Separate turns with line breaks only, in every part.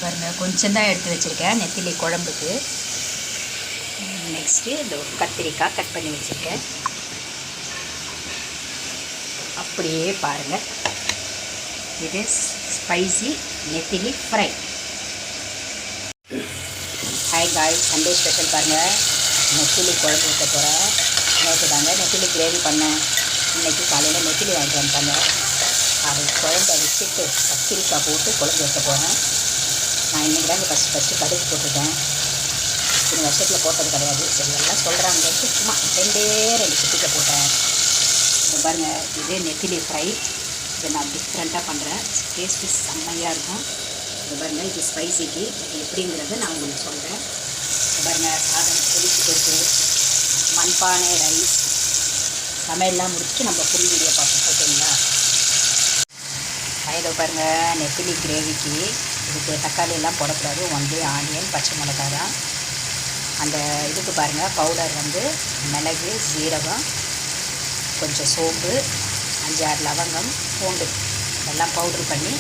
பாருங்கள் கொஞ்சம் தான் எடுத்து வச்சுருக்கேன் நெத்திலி குழம்புக்கு. நெக்ஸ்ட்டு இந்த கத்திரிக்காய் கட் பண்ணி வச்சுருக்கேன். அப்படியே பாருங்கள், இது ஸ்பைசி நெத்திலி ஃப்ரை. ஹாய் காய், சண்டே ஸ்பெஷல் பாருங்கள், நெத்திலி குழம்பு வைக்க போகிறேன். நேற்று தாங்க நெத்திலி கிரேவி பண்ணேன். இன்றைக்கி காலையில் நெத்திலி வாங்கிட்டு வந்துட்டாங்க. அது குழம்பை வச்சுட்டு கத்திரிக்காய் போட்டு குழம்பு வைக்க போகிறேன். நான் இன்றைக்கி தாங்க ஃபஸ்ட்டு கடுகு போட்டிருக்கேன். இந்த வருஷத்தில் போட்டது கிடையாது. சரி எல்லாம் சொல்கிறாங்கன்ட்டு சும்மா 2 சிட்டிக்கை போட்டேன். இது பாருங்கள், இது நெத்திலி ஃப்ரை. இதை நான் டிஃப்ரெண்ட்டாக பண்ணுறேன். டேஸ்ட்டு செம்மையாக இருக்கும். இது பாருங்கள், இது ஸ்பைசிக்கு எப்படிங்கிறத நான் உங்களுக்கு சொல்கிறேன். இது பாருங்கள், சாதம் கொதிச்சுட்டு இருக்குது. மண்பானை ரைஸ் சமையல்லாம் முடிச்சுட்டு நம்ம ஃபுல் வீடியோ பார்ப்போம், ஓகேங்களா? இதை பாருங்கள், நெத்திலி கிரேவிக்கு இதுக்கு தக்காளி எல்லாம் போடக்கூடாது. ஒன்லி ஆனியன், பச்சை மிளகா தான். அந்த இதுக்கு பாருங்கள், பவுடர் வந்து மிளகு, சீரகம், கொஞ்சம் சோம்பு, 5-6 லவங்கம், பூண்டு எல்லாம் பவுட்ரு பண்ணி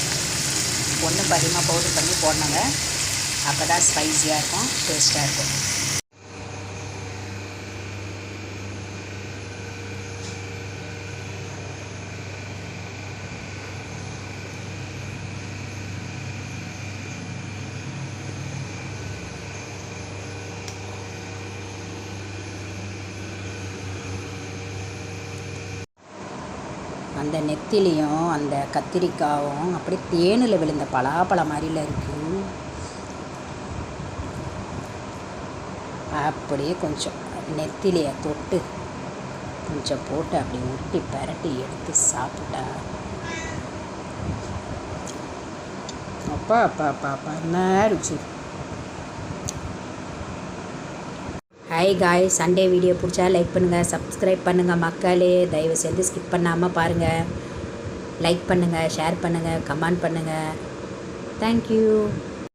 ஒன்றும் அதிகமாக பவுட்ரு பண்ணி போடணுங்க. அப்போ தான் ஸ்பைஸியாக இருக்கும், டேஸ்ட்டாக இருக்கும். அந்த நெத்திலியும் அந்த கத்திரிக்காயும் அப்படியே தேனில் விழுந்த பலாப்பழம் மாதிரில இருக்குது. அப்படியே கொஞ்சம் நெத்திலியை தொட்டு கொஞ்சம் போட்டு அப்படி உருட்டி பரட்டி எடுத்து சாப்பிட்டா அப்பா அப்பா அப்பா அப்பா என்ன ருச்சி. ஹாய் காய், சண்டே வீடியோ பிடிச்சா லைக் பண்ணுங்கள், சப்ஸ்கிரைப் பண்ணுங்கள் மக்களே. தயவு செய்து ஸ்கிப் பண்ணாமல் பாருங்கள். லைக் பண்ணுங்கள், ஷேர் பண்ணுங்கள், கமெண்ட் பண்ணுங்கள். தேங்க்யூ.